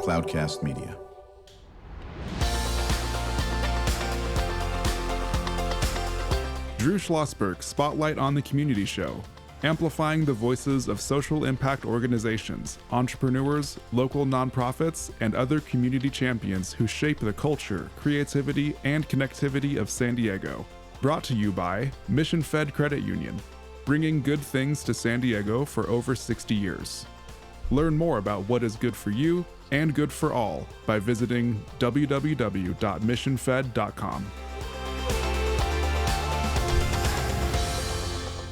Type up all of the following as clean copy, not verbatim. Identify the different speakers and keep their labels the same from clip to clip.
Speaker 1: Cloudcast Media.
Speaker 2: Drew Schlosberg Spotlight on the Community Show, amplifying the voices of social impact organizations, entrepreneurs, local nonprofits, and other community champions who shape the culture, creativity, and connectivity of San Diego. Brought to you by Mission Fed Credit Union, bringing good things to San Diego for over 60 years. Learn more about what is good for you and good for all by visiting www.missionfed.com.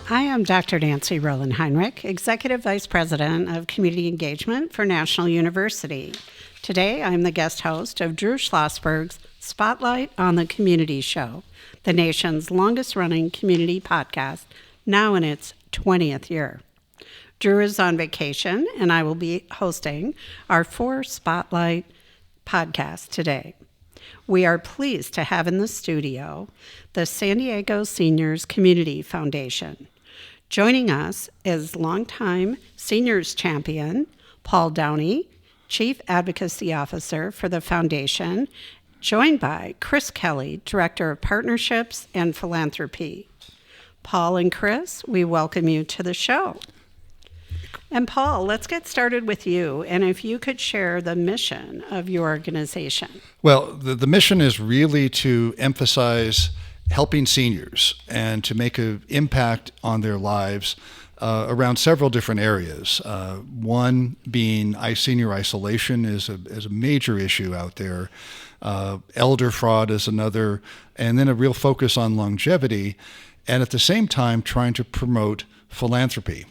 Speaker 3: I am Dr. Nancy Rowland Heinrich, Executive Vice President of Community Engagement for National University. Today, I'm the guest host of Drew Schlosberg's Spotlight on the Community Show, the nation's longest-running community podcast, now in its 20th year. Drew is on vacation, and I will be hosting our 4 Spotlight podcasts today. We are pleased to have in the studio the San Diego Seniors Community Foundation. Joining us is longtime seniors champion Paul Downey, Chief Advocacy Officer for the foundation, joined by Kristoffer Kelly, Director of Partnerships and Philanthropy. Paul and Chris, we welcome you to the show. And Paul, let's get started with you, and if you could share the mission of your organization.
Speaker 4: Well, the mission is really to emphasize helping seniors and to make an impact on their lives around several different areas. One being senior isolation is a major issue out there. Elder fraud is another, and then a real focus on longevity, and at the same time trying to promote philanthropy.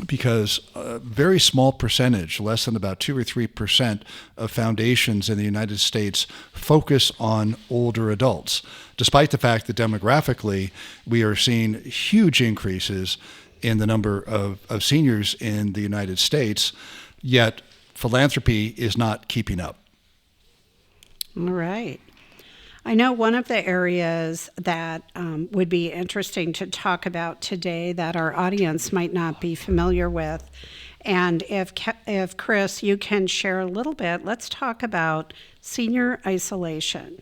Speaker 4: Because a very small percentage, less than about 2 or 3% of foundations in the United States focus on older adults, despite the fact that demographically we are seeing huge increases in the number of seniors in the United States, yet philanthropy is not keeping up.
Speaker 3: All right. I know one of the areas that would be interesting to talk about today that our audience might not be familiar with, and if Chris, you can share a little bit, let's talk about senior isolation.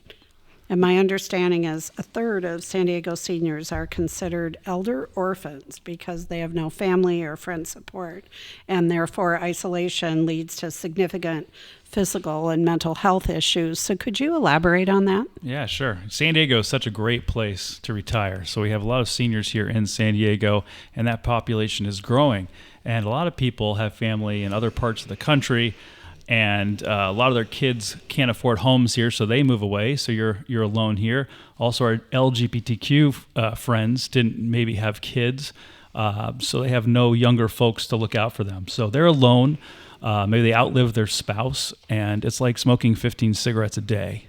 Speaker 3: And my understanding is 1/3 of San Diego seniors are considered elder orphans because they have no family or friend support, and therefore isolation leads to significant physical and mental health issues. So could you elaborate on that?
Speaker 5: Yeah, sure. San Diego is such a great place to retire. So we have a lot of seniors here in San Diego, and that population is growing. And a lot of people have family in other parts of the country, and a lot of their kids can't afford homes here, so they move away. So you're alone here. Also, our LGBTQ friends didn't maybe have kids, so they have no younger folks to look out for them. So they're alone. Maybe they outlive their spouse, and it's like smoking 15 cigarettes a day.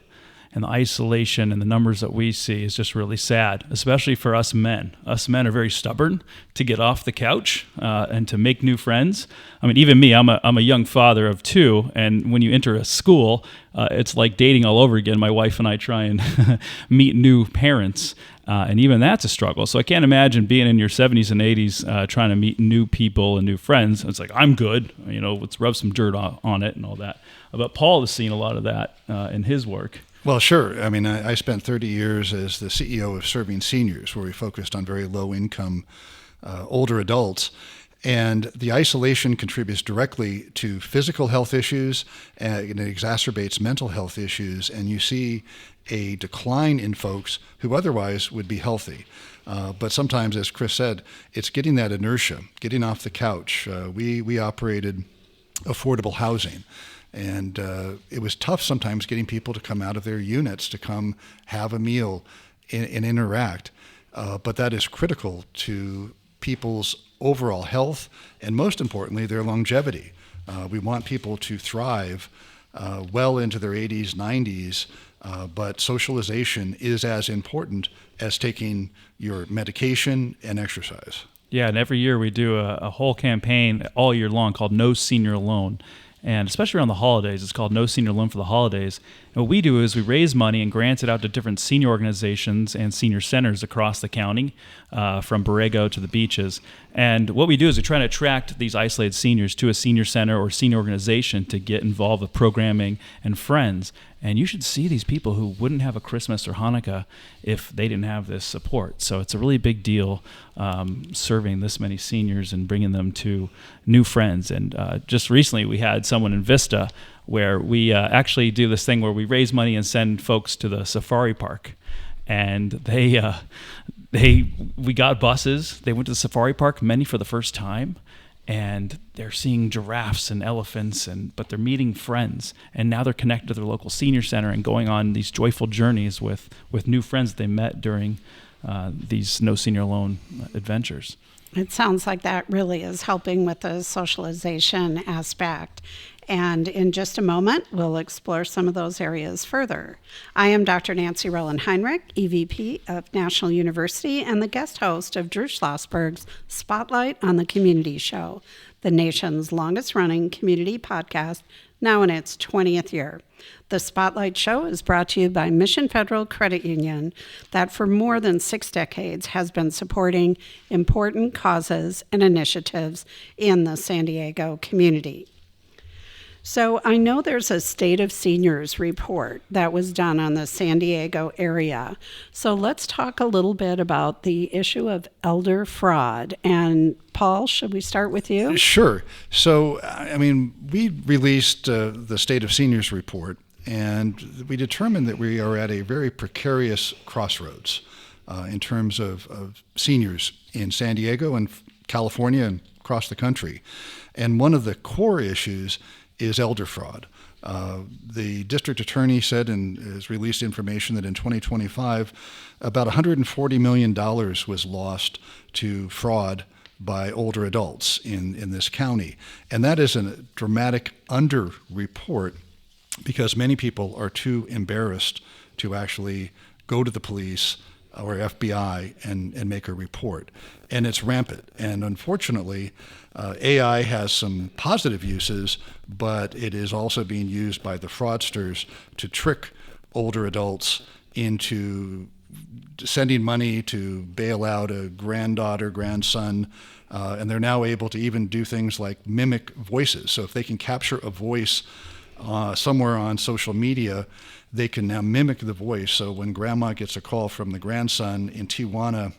Speaker 5: And the isolation and the numbers that we see is just really sad, especially for us men. Us men are very stubborn to get off the couch and to make new friends. I mean, even me, I'm a young father of 2, and when you enter a school, it's like dating all over again. My wife and I try and meet new parents, and even that's a struggle. So I can't imagine being in your 70s and 80s trying to meet new people and new friends. It's like, I'm good, let's rub some dirt on it and all that. But Paul has seen a lot of that in his work.
Speaker 4: Well, sure. I mean, I spent 30 years as the CEO of Serving Seniors, where we focused on very low-income older adults. And the isolation contributes directly to physical health issues, and it exacerbates mental health issues, and you see a decline in folks who otherwise would be healthy. But sometimes, as Chris said, it's getting that inertia, getting off the couch. We operated affordable housing. And it was tough sometimes getting people to come out of their units to come have a meal and interact. But that is critical to people's overall health and, most importantly, their longevity. We want people to thrive well into their 80s, 90s, but socialization is as important as taking your medication and exercise.
Speaker 5: Yeah, and every year we do a whole campaign all year long called No Senior Alone. And especially around the holidays, it's called No Senior Alone for the holidays. And what we do is we raise money and grant it out to different senior organizations and senior centers across the county, from Borrego to the beaches. And what we do is we try to attract these isolated seniors to a senior center or senior organization to get involved with programming and friends. And you should see these people who wouldn't have a Christmas or Hanukkah if they didn't have this support. So it's a really big deal serving this many seniors and bringing them to new friends. And just recently we had someone in Vista where we actually do this thing where we raise money and send folks to the safari park. And we got buses. They went to the safari park, many for the first time. And they're seeing giraffes and elephants, but they're meeting friends. And now they're connected to their local senior center and going on these joyful journeys with new friends that they met during these No Senior Alone adventures.
Speaker 3: It sounds like that really is helping with the socialization aspect. And in just a moment, we'll explore some of those areas further. I am Dr. Nancy Roland Heinrich, EVP of National University and the guest host of Drew Schlosberg's Spotlight on the Community Show, the nation's longest-running community podcast, now in its 20th year. The Spotlight Show is brought to you by Mission Federal Credit Union that for more than 6 decades has been supporting important causes and initiatives in the San Diego community. So I know there's a State of Seniors report that was done on the San Diego area. So let's talk a little bit about the issue of elder fraud. And Paul, should we start with you?
Speaker 4: Sure. So, we released the State of Seniors report, and we determined that we are at a very precarious crossroads in terms of seniors in San Diego and California and across the country. And one of the core issues is elder fraud. The district attorney said and has released information that in 2025, about $140 million was lost to fraud by older adults in this county. And that is a dramatic underreport because many people are too embarrassed to actually go to the police or FBI and make a report. And it's rampant. And unfortunately, AI has some positive uses, but it is also being used by the fraudsters to trick older adults into sending money to bail out a granddaughter, grandson, and they're now able to even do things like mimic voices. So if they can capture a voice somewhere on social media, they can now mimic the voice. So when grandma gets a call from the grandson in Tijuana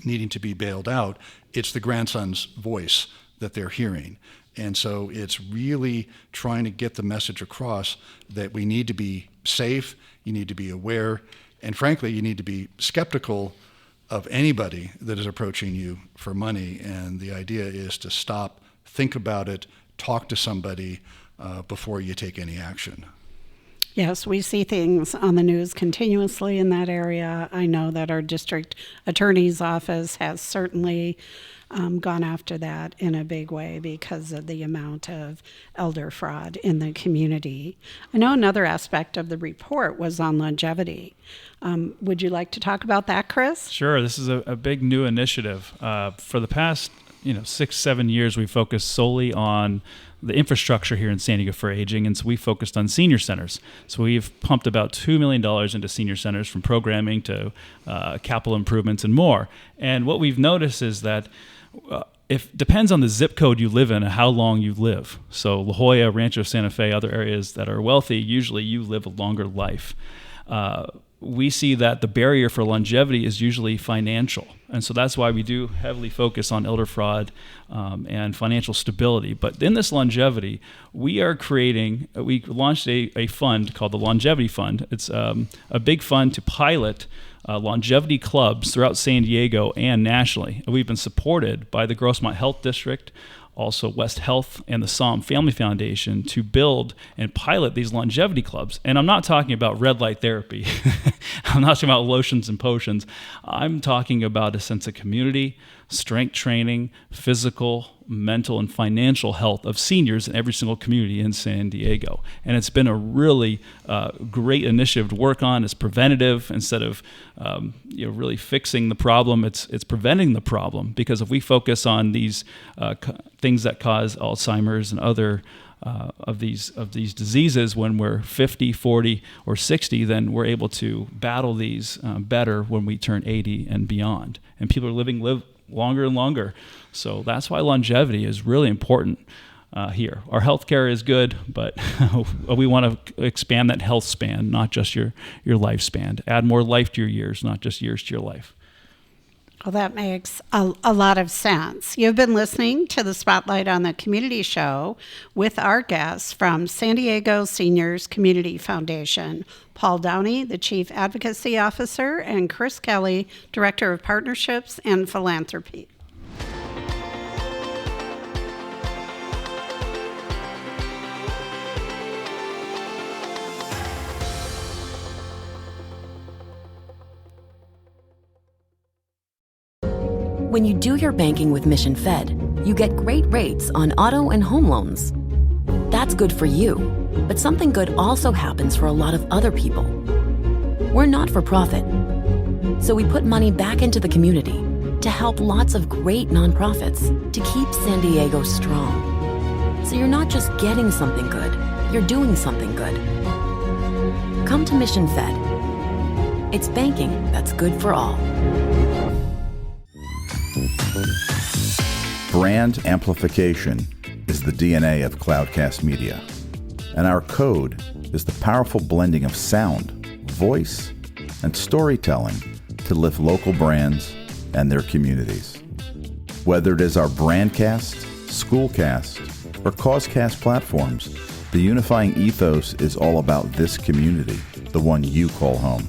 Speaker 4: needing to be bailed out, it's the grandson's voice that they're hearing. And so it's really trying to get the message across that we need to be safe, you need to be aware, and frankly, you need to be skeptical of anybody that is approaching you for money. And the idea is to stop, think about it, talk to somebody before you take any action.
Speaker 3: Yes, we see things on the news continuously in that area. I know that our district attorney's office has certainly gone after that in a big way because of the amount of elder fraud in the community. I know another aspect of the report was on longevity. Would you like to talk about that, Chris?
Speaker 5: Sure. This is a big new initiative. For the past 6-7 years, we focused solely on the infrastructure here in San Diego for aging, and so we focused on senior centers. So we've pumped about $2 million into senior centers, from programming to capital improvements and more. And what we've noticed is that it depends on the zip code you live in and how long you live. So La Jolla, Rancho Santa Fe, other areas that are wealthy, usually you live a longer life. We see that the barrier for longevity is usually financial. And so that's why we do heavily focus on elder fraud and financial stability. But in this longevity, we launched a fund called the Longevity Fund. It's a big fund to pilot longevity clubs throughout San Diego and nationally. We've been supported by the Grossmont Health District, also West Health and the Psalm Family Foundation to build and pilot these longevity clubs. And I'm not talking about red light therapy. I'm not talking about lotions and potions. I'm talking about a sense of community, strength training, physical, mental, and financial health of seniors in every single community in San Diego. And it's been a really great initiative to work on. It's preventative instead of really fixing the problem. It's preventing the problem, because if we focus on these things that cause Alzheimer's and other of these diseases when we're 50, 40, or 60, then we're able to battle these better when we turn 80 and beyond. And people are live longer and longer. So that's why longevity is really important here. Our healthcare is good, but we want to expand that health span, not just your lifespan. Add more life to your years, not just years to your life.
Speaker 3: Well, that makes a lot of sense. You've been listening to the Spotlight on the Community show with our guests from San Diego Seniors Community Foundation, Paul Downey, the Chief Advocacy Officer, and Kristoffer Kelly, Director of Partnerships and Philanthropy.
Speaker 1: When you do your banking with Mission Fed, you get great rates on auto and home loans. That's good for you, but something good also happens for a lot of other people. We're not for profit, so we put money back into the community to help lots of great nonprofits to keep San Diego strong. So you're not just getting something good, you're doing something good. Come to Mission Fed. It's banking that's good for all.
Speaker 6: Brand amplification is the DNA of Cloudcast Media, and our code is the powerful blending of sound, voice, and storytelling to lift local brands and their communities. Whether it is our Brandcast, Schoolcast, or Causecast platforms, the unifying ethos is all about this community, the one you call home.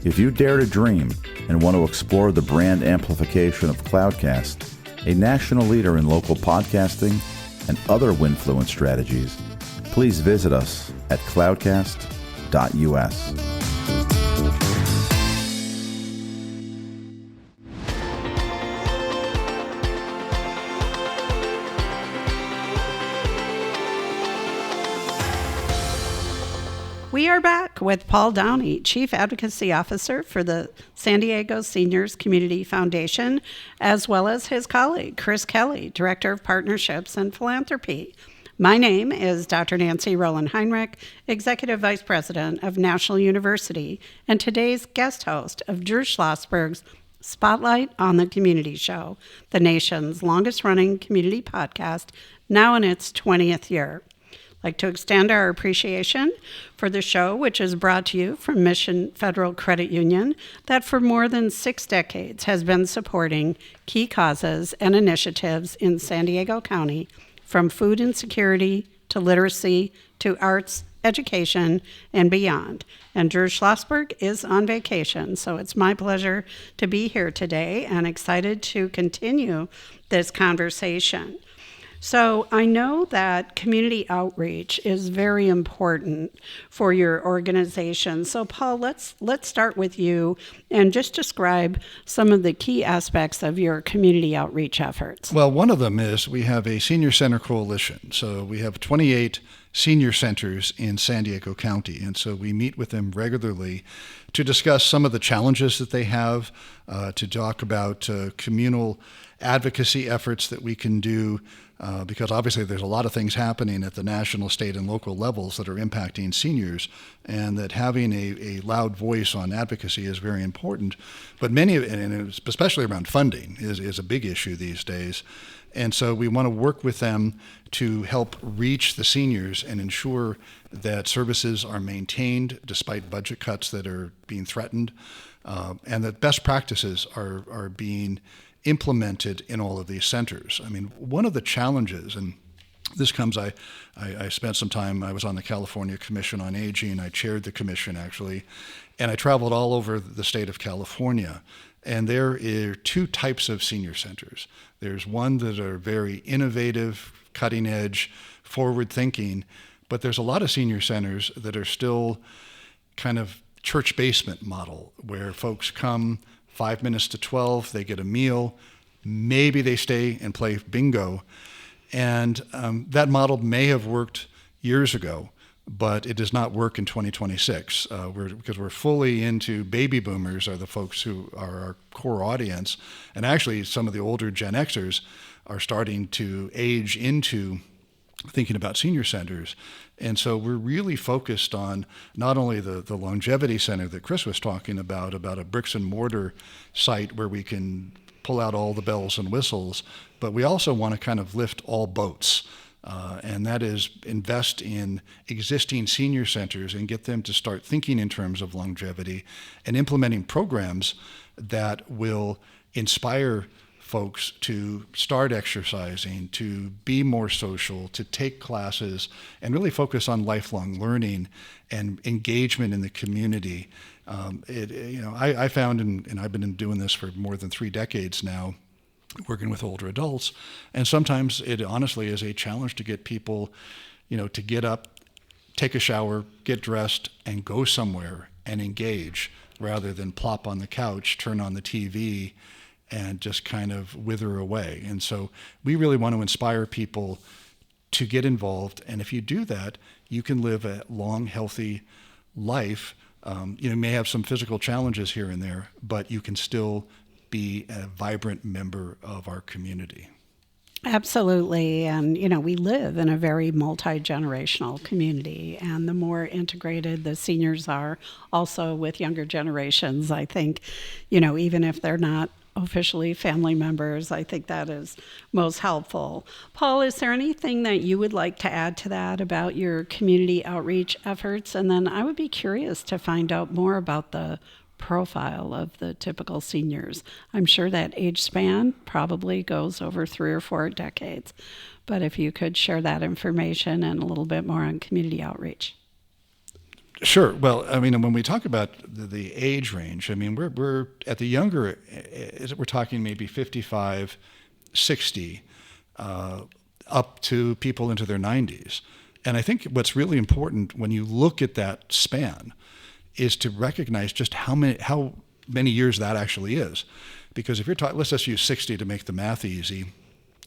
Speaker 6: If you dare to dream and want to explore the brand amplification of Cloudcast, a national leader in local podcasting and other Winfluence strategies, please visit us at cloudcast.us.
Speaker 3: We are back with Paul Downey, Chief Advocacy Officer for the San Diego Seniors Community Foundation, as well as his colleague, Kristoffer Kelly, Director of Partnerships and Philanthropy. My name is Dr. Nancy Rowland Heinrich, Executive Vice President of National University, and today's guest host of Drew Schlosberg's Spotlight on the Community show, the nation's longest-running community podcast, now in its 20th year. I'd like to extend our appreciation for the show, which is brought to you from Mission Federal Credit Union, that for more than 6 decades has been supporting key causes and initiatives in San Diego County, from food insecurity to literacy to arts, education, and beyond. And Drew Schlosberg is on vacation, so it's my pleasure to be here today and excited to continue this conversation. So I know that community outreach is very important for your organization. So Paul, let's start with you and just describe some of the key aspects of your community outreach efforts.
Speaker 4: Well, one of them is we have a senior center coalition. So we have 28 senior centers in San Diego County. And so we meet with them regularly to discuss some of the challenges that they have, to talk about communal advocacy efforts that we can do, because obviously there's a lot of things happening at the national, state, and local levels that are impacting seniors, and that having a loud voice on advocacy is very important. But many of it, and especially around funding, is a big issue these days. And so we want to work with them to help reach the seniors and ensure that services are maintained despite budget cuts that are being threatened, and that best practices are being implemented in all of these centers. I mean, one of the challenges, and this comes, I spent some time, I was on the California Commission on Aging, I chaired the commission actually, and I traveled all over the state of California. And there are 2 types of senior centers. There's one that are very innovative, cutting edge, forward thinking, but there's a lot of senior centers that are still kind of church basement model, where folks come 5 minutes to 12, they get a meal, maybe they stay and play bingo. And that model may have worked years ago, but it does not work in 2026 because we're fully into baby boomers are the folks who are our core audience. And actually, some of the older Gen Xers are starting to age into thinking about senior centers. And so we're really focused on not only the longevity center that Chris was talking about a bricks and mortar site where we can pull out all the bells and whistles, but we also want to kind of lift all boats. And that is invest in existing senior centers and get them to start thinking in terms of longevity and implementing programs that will inspire folks to start exercising, to be more social, to take classes, and really focus on lifelong learning and engagement in the community. I found, and I've been doing this for more than 3 decades now, working with older adults, and sometimes it honestly is a challenge to get people, to get up, take a shower, get dressed, and go somewhere and engage rather than plop on the couch, turn on the TV, and just kind of wither away. And so we really want to inspire people to get involved. And if you do that, you can live a long, healthy life. You may have some physical challenges here and there, but you can still be a vibrant member of our community.
Speaker 3: Absolutely. And, we live in a very multi-generational community, and the more integrated the seniors are also with younger generations, I think, even if they're not officially family members, I think that is most helpful. Paul, is there anything that you would like to add to that about your community outreach efforts? And then I would be curious to find out more about the profile of the typical seniors. I'm sure that age span probably goes over 3 or 4 decades, but if you could share that information and a little bit more on community outreach.
Speaker 4: Sure. Well, when we talk about the age range, we're at the younger, we're talking maybe 55, 60, up to people into their 90s. And I think what's really important when you look at that span is to recognize just how many years that actually is. Because if you're talking, let's just use 60 to make the math easy,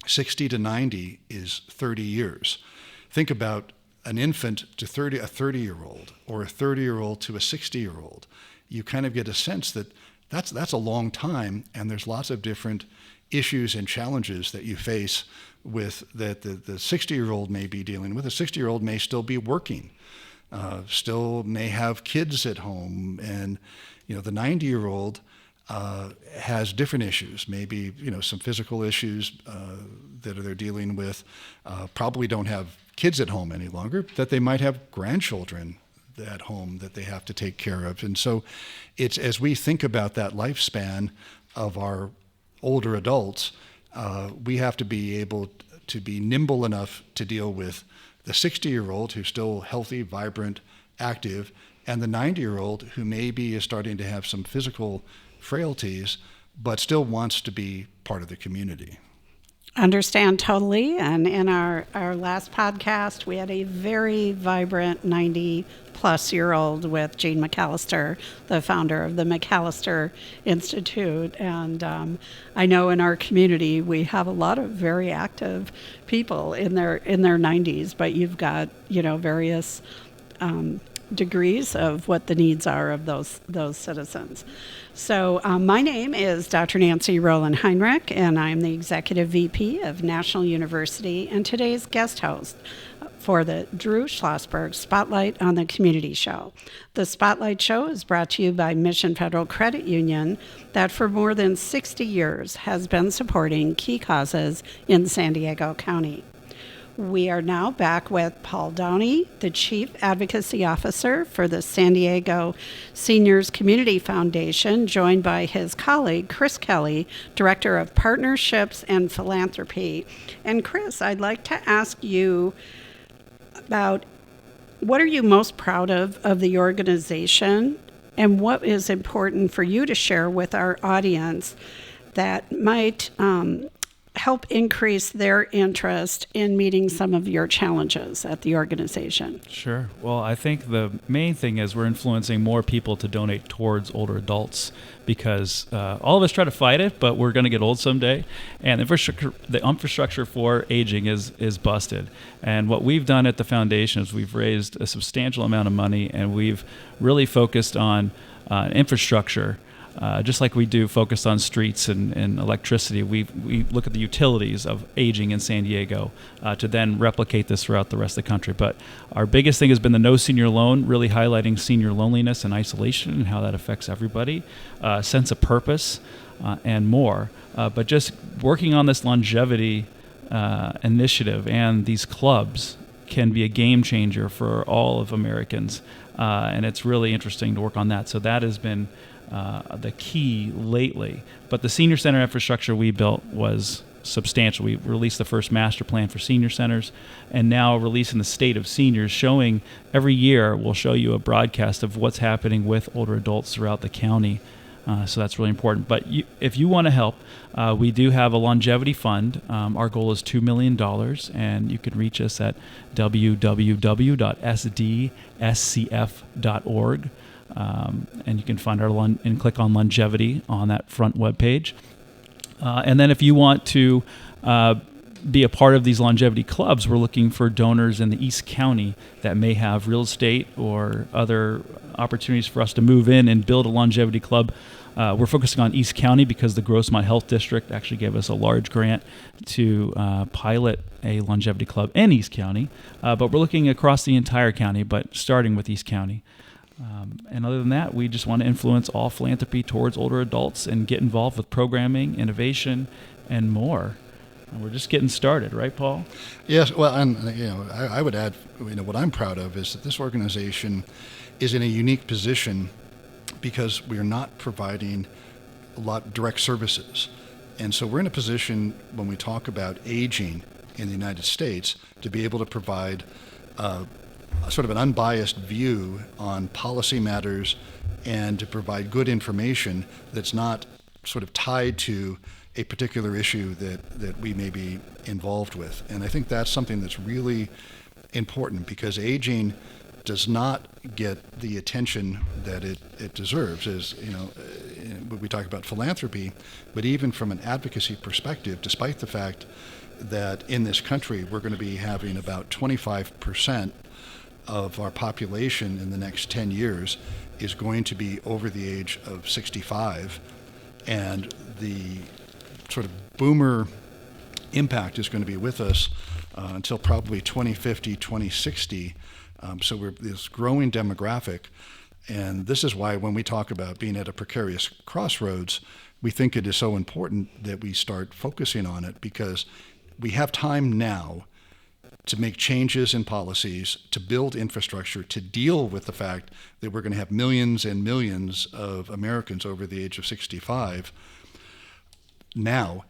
Speaker 4: 60 to 90 is 30 years. Think about an infant to a 30-year-old, or a 30-year-old to a 60-year-old. You kind of get a sense that that's a long time, and there's lots of different issues and challenges that you face with that the 60-year-old may be dealing with. A 60-year-old may still be working, still may have kids at home, and the 90-year-old has different issues, maybe some physical issues that they're dealing with, probably don't have kids at home any longer, that they might have grandchildren at home that they have to take care of. And so it's, as we think about that lifespan of our older adults, we have to be able to be nimble enough to deal with the 60-year-old who's still healthy, vibrant, active, and the 90-year-old who maybe is starting to have some physical frailties, but still wants to be part of the community.
Speaker 3: Understand totally. And in our last podcast, we had a very vibrant 90-plus-year-old with Jean McAllister, the founder of the McAllister Institute. And I know in our community, we have a lot of very active people in their 90s, but you've got, various degrees of what the needs are of those citizens. So my name is Dr. Nancy Rowland Heinrich, and I'm the Executive VP of National University and today's guest host for the Drew Schlosberg Spotlight on the Community Show. The Spotlight Show is brought to you by Mission Federal Credit Union that for more than 60 years has been supporting key causes in San Diego County. We are now back with Paul Downey, the Chief Advocacy Officer for the San Diego Seniors Community Foundation, joined by his colleague, Chris Kelly, Director of Partnerships and Philanthropy. And Chris, I'd like to ask you about what are you most proud of the organization, and what is important for you to share with our audience that might help increase their interest in meeting some of your challenges at the organization?
Speaker 5: Sure. Well, I think the main thing is we're influencing more people to donate towards older adults because all of us try to fight it, but we're going to get old someday. And the infrastructure for aging is busted. And what we've done at the foundation is we've raised a substantial amount of money, and we've really focused on infrastructure. Just like we do focused on streets and electricity, we look at the utilities of aging in San Diego to then replicate this throughout the rest of the country. But our biggest thing has been the No Senior Loan, really highlighting senior loneliness and isolation and how that affects everybody, sense of purpose, and more. But just working on this longevity initiative and these clubs can be a game changer for all of Americans. And it's really interesting to work on that. So that has been the key lately. But the senior center infrastructure we built was substantial. We released the first master plan for senior centers, and now releasing the state of seniors, showing every year we'll show you a broadcast of what's happening with older adults throughout the county. So that's really important. But if you want to help, we do have a longevity fund. Our goal is $2 million, and you can reach us at www.sdscf.org. And you can find our and click on longevity on that front webpage. And then if you want to be a part of these longevity clubs, we're looking for donors in the East County that may have real estate or other opportunities for us to move in and build a longevity club. We're focusing on East County because the Grossmont Health District actually gave us a large grant to pilot a longevity club in East County. But we're looking across the entire county, but starting with East County. And other than that, we just want to influence all philanthropy towards older adults and get involved with programming, innovation, and more. And we're just getting started, right, Paul?
Speaker 4: Yes. Well, and I would add, what I'm proud of is that this organization is in a unique position because we are not providing a lot of direct services, and so we're in a position when we talk about aging in the United States to be able to provide sort of an unbiased view on policy matters and to provide good information that's not sort of tied to a particular issue that we may be involved with. And I think that's something that's really important because aging does not get the attention that it deserves. As we talk about philanthropy, but even from an advocacy perspective, despite the fact that in this country we're going to be having about 25% of our population in the next 10 years is going to be over the age of 65, and the sort of boomer impact is going to be with us until probably 2050, 2060. So we're this growing demographic, and this is why when we talk about being at a precarious crossroads, we think it is so important that we start focusing on it because we have time now to make changes in policies, to build infrastructure, to deal with the fact that we're going to have millions and millions of Americans over the age of 65 now.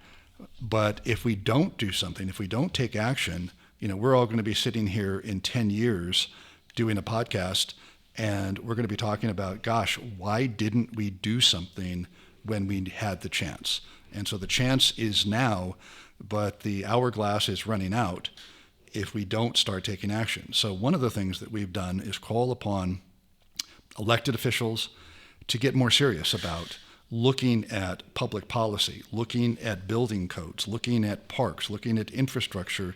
Speaker 4: But if we don't do something, if we don't take action, we're all going to be sitting here in 10 years doing a podcast, and we're going to be talking about, gosh, why didn't we do something when we had the chance? And so the chance is now, but the hourglass is running out if we don't start taking action. So one of the things that we've done is call upon elected officials to get more serious about looking at public policy, looking at building codes, looking at parks, looking at infrastructure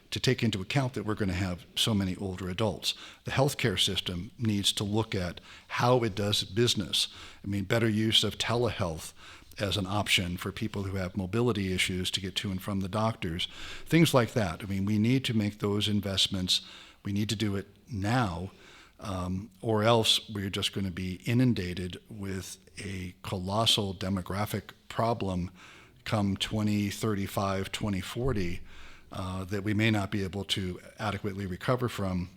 Speaker 4: to take into account that we're going to have so many older adults. The healthcare system needs to look at how it does business. Better use of telehealth as an option for people who have mobility issues to get to and from the doctors, things like that. We need to make those investments. We need to do it now, or else we're just going to be inundated with a colossal demographic problem come 2035, 2040 that we may not be able to adequately recover from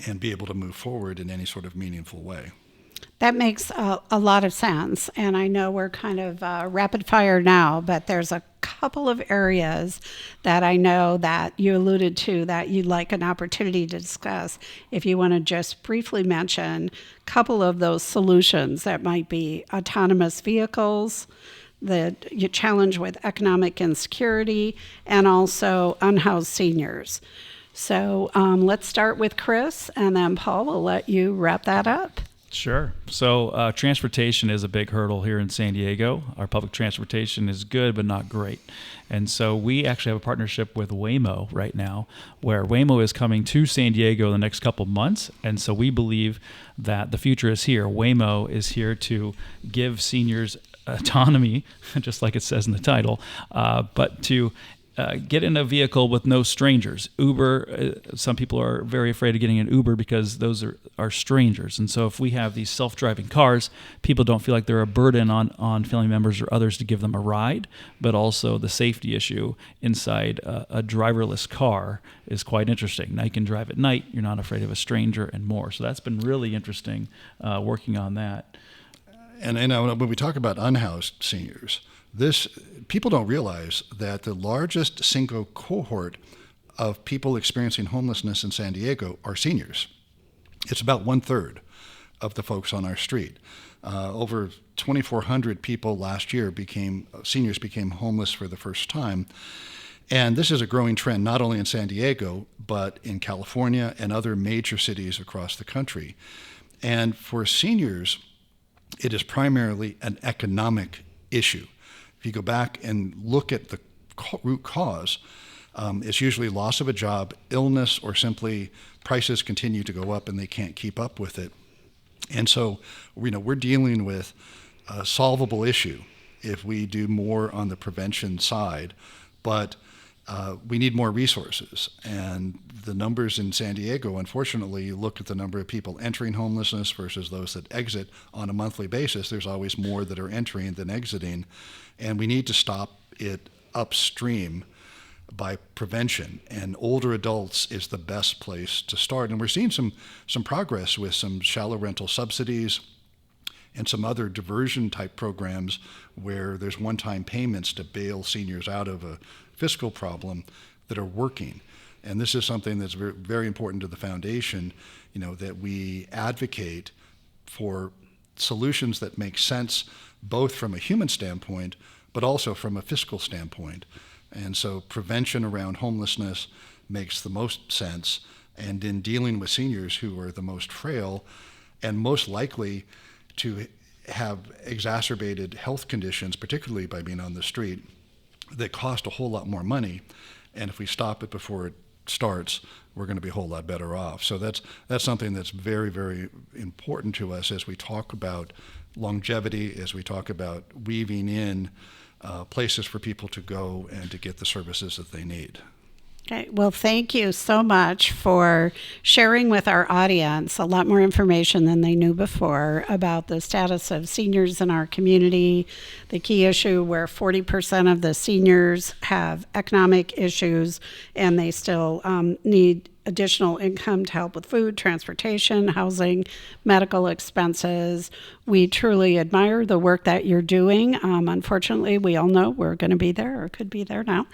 Speaker 4: and be able to move forward in any sort of meaningful way.
Speaker 3: That makes a lot of sense. And I know we're kind of rapid fire now, but there's a couple of areas that I know that you alluded to that you'd like an opportunity to discuss. If you want to just briefly mention a couple of those solutions that might be autonomous vehicles, the challenge with economic insecurity and also unhoused seniors. So let's start with Chris, and then Paul will let you wrap that up.
Speaker 5: Sure. So transportation is a big hurdle here in San Diego. Our public transportation is good, but not great. And so we actually have a partnership with Waymo right now, where Waymo is coming to San Diego in the next couple months. And so we believe that the future is here. Waymo is here to give seniors autonomy, just like it says in the title, but to get in a vehicle with no strangers. Uber, some people are very afraid of getting an Uber because those are strangers. And so if we have these self-driving cars, people don't feel like they're a burden on family members or others to give them a ride, but also the safety issue inside a driverless car is quite interesting. Now you can drive at night, you're not afraid of a stranger and more. So that's been really interesting working on that.
Speaker 4: And when we talk about unhoused seniors, people don't realize that the largest single cohort of people experiencing homelessness in San Diego are seniors. It's about 1/3 of the folks on our street. Over 2,400 people last year seniors became homeless for the first time. And this is a growing trend, not only in San Diego, but in California and other major cities across the country. And for seniors, it is primarily an economic issue. If you go back and look at the root cause, it's usually loss of a job, illness, or simply prices continue to go up and they can't keep up with it. And so, we're dealing with a solvable issue if we do more on the prevention side, but we need more resources. And the numbers in San Diego, unfortunately, you look at the number of people entering homelessness versus those that exit on a monthly basis, there's always more that are entering than exiting. And we need to stop it upstream by prevention. And older adults is the best place to start. And we're seeing some progress with some shallow rental subsidies and some other diversion type programs where there's one-time payments to bail seniors out of a fiscal problem that are working. And this is something that's very, very important to the foundation, that we advocate for solutions that make sense both from a human standpoint, but also from a fiscal standpoint. And so prevention around homelessness makes the most sense. And in dealing with seniors who are the most frail and most likely to have exacerbated health conditions, particularly by being on the street, that cost a whole lot more money. And if we stop it before it starts, we're going to be a whole lot better off. So that's something that's very, very important to us as we talk about longevity, as we talk about weaving in places for people to go and to get the services that they need.
Speaker 3: Okay, well, thank you so much for sharing with our audience a lot more information than they knew before about the status of seniors in our community, the key issue where 40% of the seniors have economic issues and they still need additional income to help with food, transportation, housing, medical expenses. We truly admire the work that you're doing. Unfortunately, we all know we're going to be there or could be there now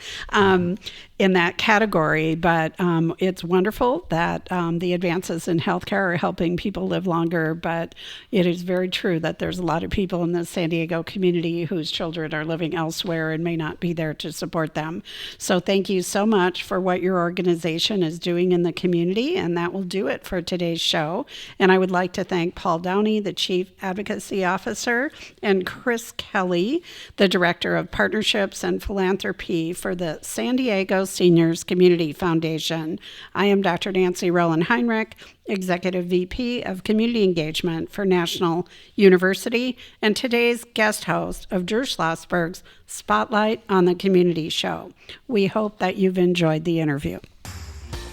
Speaker 3: in that category, but it's wonderful that the advances in healthcare are helping people live longer, but it is very true that there's a lot of people in the San Diego community whose children are living elsewhere and may not be there to support them. So thank you so much for what your organization is doing in the community, and that will do it for today's show. And I would like to thank Paul Downey, the Chief Advocacy Officer, and Kristoffer Kelly, the Director of Partnerships and Philanthropy for the San Diego Seniors Community Foundation. I am Dr. Nancy Roland Heinrich, Executive VP of Community Engagement for National University, and today's guest host of Drew Schlosberg's Spotlight on the Community Show. We hope that you've enjoyed the interview.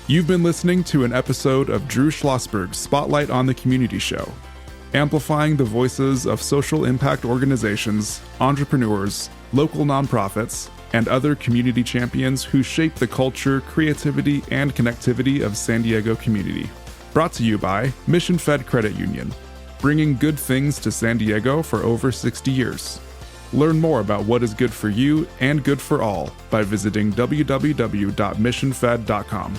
Speaker 2: You've been listening to an episode of Drew Schlosberg's Spotlight on the Community Show, amplifying the voices of social impact organizations, entrepreneurs, local nonprofits, and other community champions who shape the culture, creativity, and connectivity of San Diego community. Brought to you by Mission Fed Credit Union, bringing good things to San Diego for over 60 years. Learn more about what is good for you and good for all by visiting www.missionfed.com.